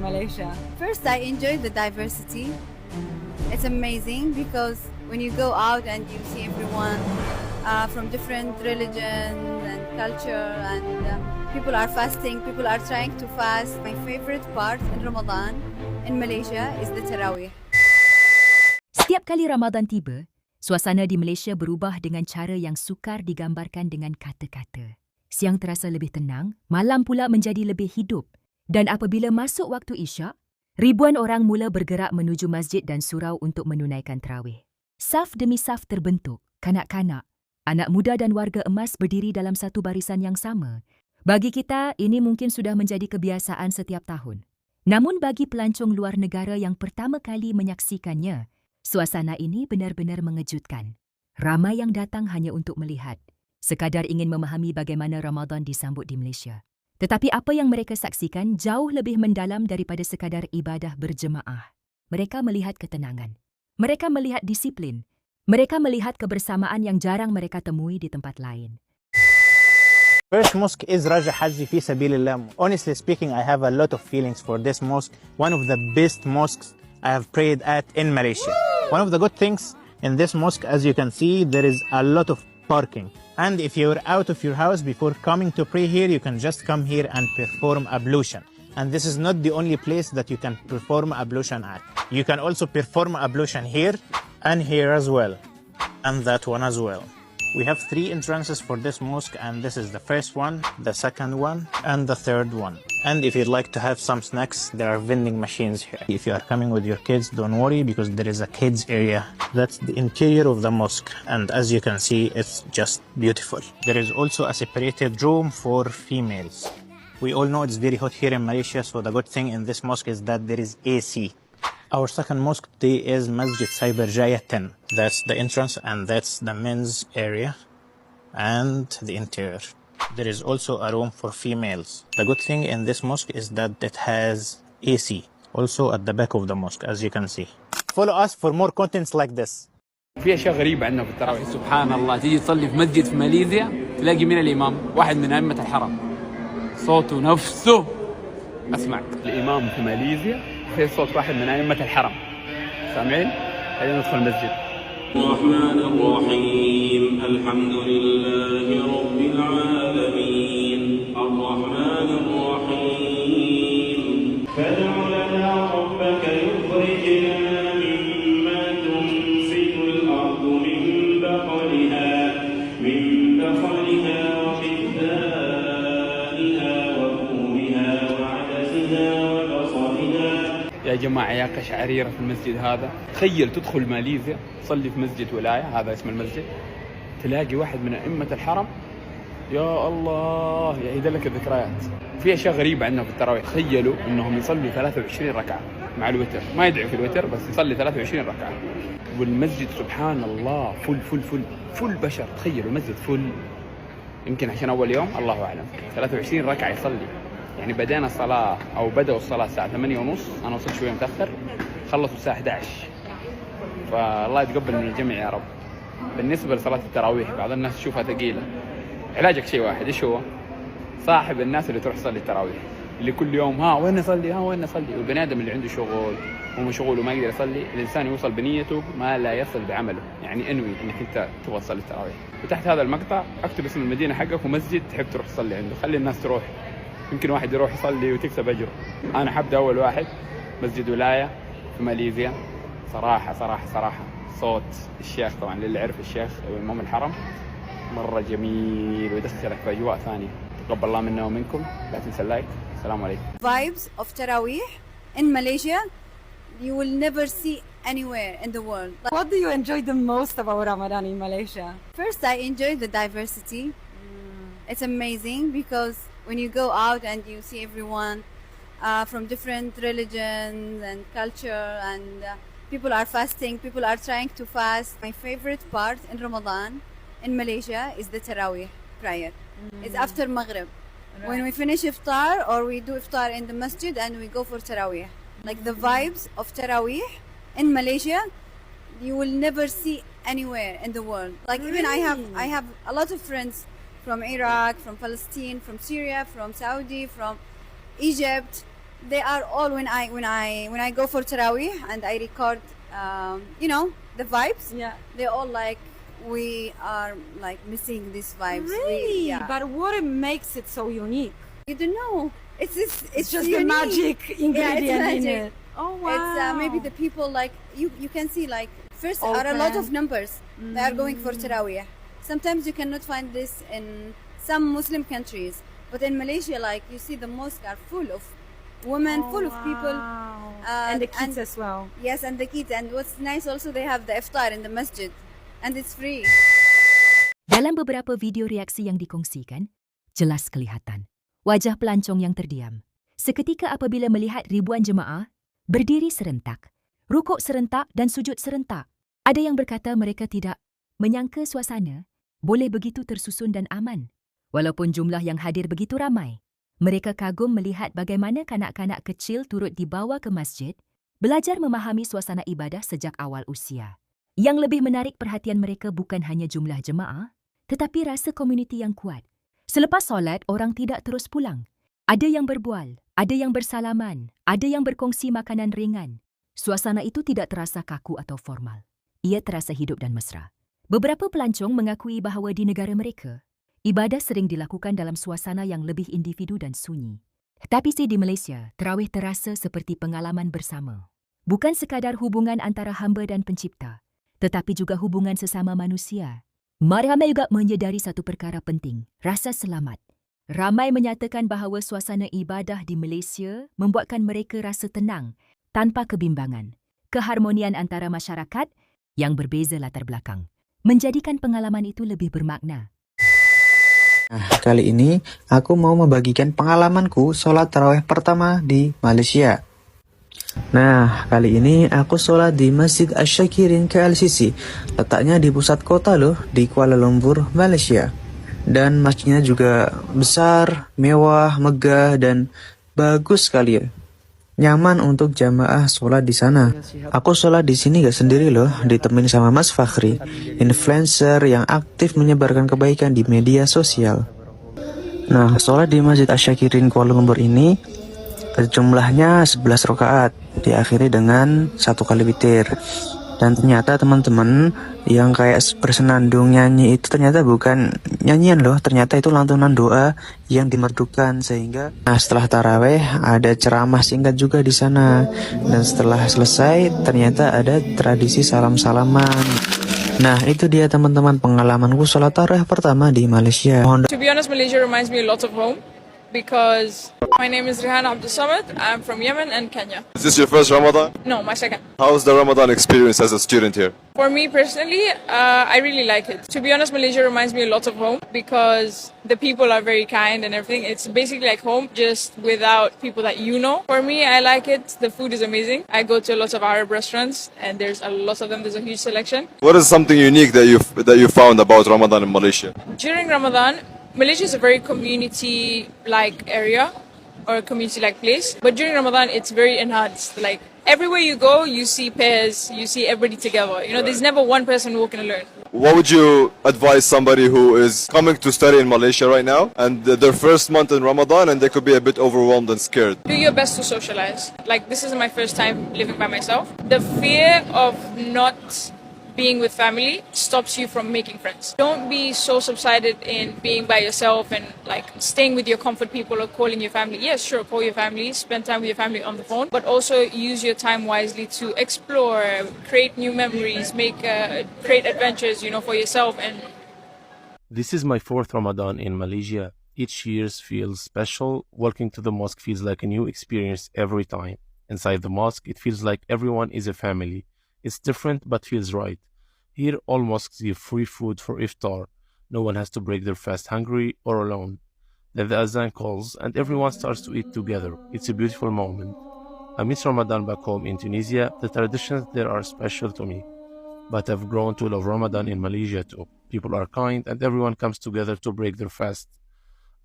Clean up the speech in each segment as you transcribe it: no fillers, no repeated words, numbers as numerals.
Malaysia. First, I enjoy the diversity. It's amazing because when you go out and you see everyone from different religions and culture, and people are fasting, people are trying to fast. My favorite part in Ramadan in Malaysia is the Tarawih. Setiap kali Ramadan tiba, suasana di Malaysia berubah dengan cara yang sukar digambarkan dengan kata-kata. Siang terasa lebih tenang, malam pula menjadi lebih hidup. Dan apabila masuk waktu Isyak, ribuan orang mula bergerak menuju masjid dan surau untuk menunaikan tarawih. Saf demi saf terbentuk, kanak-kanak, anak muda dan warga emas berdiri dalam satu barisan yang sama. Bagi kita, ini mungkin sudah menjadi kebiasaan setiap tahun. Namun bagi pelancong luar negara yang pertama kali menyaksikannya, suasana ini benar-benar mengejutkan. Ramai yang datang hanya untuk melihat, sekadar ingin memahami bagaimana Ramadan disambut di Malaysia. Tetapi apa yang mereka saksikan jauh lebih mendalam daripada sekadar ibadah berjemaah. Mereka melihat ketenangan. Mereka melihat disiplin. Mereka melihat kebersamaan yang jarang mereka temui di tempat lain. First mosque is Raja Haji fi Sabilillah. Honestly speaking, I have a lot of feelings for this mosque. One of the best mosques I have prayed at in Malaysia. One of the good things in this mosque, as you can see, there is a lot of parking. And if you're out of your house before coming to pray here, you can just come here and perform ablution. And this is not the only place that you can perform ablution at. You can also perform ablution here and here as well. And that one as well. We have 3 entrances for this mosque, and this is the first one, the second one, and the third one. And if you'd like to have some snacks, there are vending machines here. If you are coming with your kids, don't worry, because there is a kids area. That's the interior of the mosque, and as you can see, it's just beautiful. There is also a separated room for females. We all know it's very hot here in Malaysia, so the good thing in this mosque is that there is AC. Our second mosque today is Masjid Cyberjaya 10. That's the entrance and that's the men's area and the interior. There is also a room for females. The good thing in this mosque is that it has AC also at the back of the mosque, as you can see. Follow us for more contents like this. في اشياء غريبه عندنا في التراويح سبحان الله. تيجي تصلي في مسجد في ماليزيا تلاقي من الامام واحد من ائمه الحرم صوته نفسه اسمع الامام في ماليزيا في صوت واحد من ائمه الحرم. سامعين؟ خلينا ندخل المسجد. الرحمن الرحيم الحمد لله رب العالمين الرحمن الرحيم فادع لنا ربك يخرج لنا مما تنبت الأرض من بقلها وقثائها وفومها وعدسها وبصلها. يا جماعة يا قشعريرة في المسجد هذا. تخيل تدخل ماليزيا تصلي في مسجد ولاية، هذا اسم المسجد، تلاقي واحد من أئمة الحرم. يا الله يعيد لك الذكريات. في أشياء غريبة عندنا في التراويح. تخيلوا أنهم يصلوا 23 ركعة مع الوتر، ما يدعو في الوتر بس يصلي 23 ركعة. والمسجد سبحان الله فل فل فل فل بشر. تخيلوا المسجد فل، يمكن عشان أول يوم الله أعلم. 23 ركعة يصلي. يعني بدأنا الصلاة أو بدأوا الصلاة الساعة 8:30، أنا وصلت شوية متأخر، خلصوا الساعة 11. فالله يتقبل من الجميع يا رب. بالنسبة لصلاة التراويح بعض الناس تشوفها ثقيلة. علاجك شيء واحد، إيش هو؟ صاحب الناس اللي تروح تصلي التراويح، اللي كل يوم وين أصلي وين أصلي. والبني آدم اللي عنده شغل ومشغول وما يقدر يصلي، الإنسان يوصل بنيته ما لا يصل بعمله. يعني انوي إنك أنت تبغى تصلي التراويح. وتحت هذا المقطع اكتب اسم المدينة حقك ومسجد تحب تروح تصلي عنده، خلي الناس تروح. يمكن واحد يروح يصلي وتكسب أجر. أنا حبدأ أول واحد مسجد ولاية في ماليزيا. صراحة صوت الشيخ، طبعا للي عرف الشيخ إمام الحرم مرة جميل ويدخلك في أجواء ثانية. تقبل الله منا ومنكم. لا تنسى اللايك. السلام عليكم. Vibes of Tarawih in Malaysia you will never see anywhere in the world. What do you enjoy the most about Ramadan in Malaysia? First, I enjoy the diversity. It's amazing because when you go out and you see everyone from different religions and culture, and people are fasting, people are trying to fast. My favorite part in Ramadan in Malaysia is the Tarawih prayer. It's after Maghrib. Right. When we finish iftar or we do iftar in the masjid and we go for Tarawih. Like the vibes of Tarawih in Malaysia you will never see anywhere in the world. Like really? Even I have a lot of friends from Iraq, from Palestine, from Syria, from Saudi, from Egypt. they are all when I go for Taraweeh and I record, you know, the vibes. Yeah. They all like we are like missing these vibes. Really? Yeah. But what makes it so unique? You don't know. It's It's just the unique. magic ingredient in magic. it. Oh wow! It's maybe the people like you can see like first Open. are a lot of numbers they are going for Taraweeh. Sometimes you cannot find this in some Muslim countries, but in Malaysia, like you see the mosque are full of women, Oh, full of people. wow. And the kids as well. Yes, and the kids. And what's nice also, they have the iftar in the masjid, and it's free. Dalam beberapa video reaksi yang dikongsikan, jelas kelihatan wajah pelancong yang terdiam. Seketika apabila melihat ribuan jemaah berdiri serentak, rukuk serentak dan sujud serentak. Ada yang berkata mereka tidak menyangka suasana boleh begitu tersusun dan aman. Walaupun jumlah yang hadir begitu ramai, mereka kagum melihat bagaimana kanak-kanak kecil turut dibawa ke masjid, belajar memahami suasana ibadah sejak awal usia. Yang lebih menarik perhatian mereka bukan hanya jumlah jemaah, tetapi rasa komuniti yang kuat. Selepas solat, orang tidak terus pulang. Ada yang berbual, ada yang bersalaman, ada yang berkongsi makanan ringan. Suasana itu tidak terasa kaku atau formal. Ia terasa hidup dan mesra. Beberapa pelancong mengakui bahawa di negara mereka, ibadah sering dilakukan dalam suasana yang lebih individu dan sunyi. Tetapi di Malaysia, Tarawih terasa seperti pengalaman bersama. Bukan sekadar hubungan antara hamba dan pencipta, tetapi juga hubungan sesama manusia. Ramai juga menyedari satu perkara penting, rasa selamat. Ramai menyatakan bahawa suasana ibadah di Malaysia membuatkan mereka rasa tenang tanpa kebimbangan. Keharmonian antara masyarakat yang berbeza latar belakang menjadikan pengalaman itu lebih bermakna. Nah, kali ini aku mau membagikan pengalamanku sholat tarawih pertama di Malaysia. Nah, kali ini aku sholat di Masjid Asy-Syakirin KLCC. Letaknya di pusat kota loh, di Kuala Lumpur, Malaysia. Dan masjidnya juga besar, mewah, megah, dan bagus sekali ya. Nyaman untuk jamaah sholat di sana. Aku sholat di sini gak sendiri loh, ditemenin sama Mas Fakhri, influencer yang aktif menyebarkan kebaikan di media sosial. Nah, sholat di Masjid Asy-Syakirin Kuala Lumpur ini jumlahnya 11 rakaat, diakhiri dengan 1 kali witir. Dan ternyata teman-teman yang kayak bersenandung nyanyi itu ternyata bukan nyanyian loh, ternyata itu lantunan doa yang dimerdukan. Sehingga setelah taraweh ada ceramah singkat juga di sana, dan setelah selesai ternyata ada tradisi salam-salaman. Nah, itu dia teman-teman pengalamanku sholat tarawih pertama di Malaysia. To be honest, Malaysia reminds me a lot of home because my name is Rihan Abdul Samad. I'm from Yemen and Kenya. Is this your first Ramadan? No, my second. How's the Ramadan experience as a student here? For me personally, I really like it. To be honest, Malaysia reminds me a lot of home because the people are very kind and everything. It's basically like home, just without people that you know. For me, I like it. The food is amazing. I go to a lot of Arab restaurants and there's a lot of them. There's a huge selection. What is something unique that you found about Ramadan in Malaysia? During Ramadan, Malaysia is a very community-like area or a community-like place. But during Ramadan, it's very enhanced. Like everywhere you go, you see pairs, you see everybody together. You know, there's never one person walking alone. What would you advise somebody who is coming to study in Malaysia right now and their first month in Ramadan and they could be a bit overwhelmed and scared? Do your best to socialize. Like this is my first time living by myself. The fear of not being with family stops you from making friends. Don't be so subsided in being by yourself and like staying with your comfort people or calling your family. Yes, sure, call your family, spend time with your family on the phone, but also use your time wisely to explore, create new memories, create adventures, you know, for yourself. And this is my 4th Ramadan in Malaysia. Each year feels special. Walking to the mosque feels like a new experience every time. Inside the mosque, it feels like everyone is a family. It's different but feels right. Here, all mosques give free food for iftar. No one has to break their fast hungry or alone. Then the azan calls and everyone starts to eat together. It's a beautiful moment. I miss Ramadan back home in Tunisia. The traditions there are special to me. But I've grown to love Ramadan in Malaysia too. People are kind and everyone comes together to break their fast.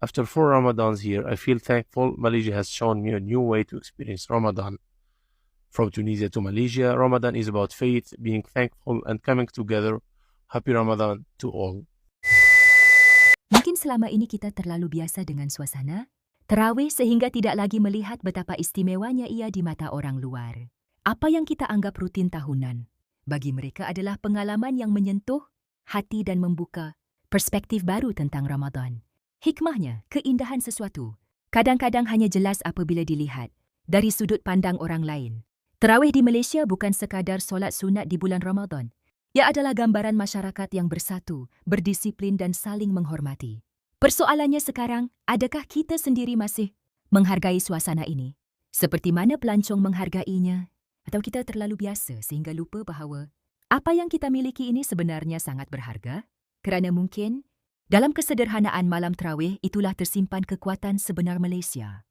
After 4 Ramadans here, I feel thankful Malaysia has shown me a new way to experience Ramadan. From Tunisia to Malaysia, Ramadan is about faith, being thankful, and coming together. Happy Ramadan to all. Mungkin selama ini kita terlalu biasa dengan suasana, Terawih sehingga tidak lagi melihat betapa istimewanya ia di mata orang luar. Apa yang kita anggap rutin tahunan, bagi mereka adalah pengalaman yang menyentuh hati dan membuka perspektif baru tentang Ramadan. Hikmahnya, keindahan sesuatu kadang-kadang hanya jelas apabila dilihat dari sudut pandang orang lain. Terawih di Malaysia bukan sekadar solat sunat di bulan Ramadan. Ia adalah gambaran masyarakat yang bersatu, berdisiplin dan saling menghormati. Persoalannya sekarang, adakah kita sendiri masih menghargai suasana ini? Seperti mana pelancong menghargainya? Atau kita terlalu biasa sehingga lupa bahawa apa yang kita miliki ini sebenarnya sangat berharga? Kerana mungkin dalam kesederhanaan malam terawih itulah tersimpan kekuatan sebenar Malaysia.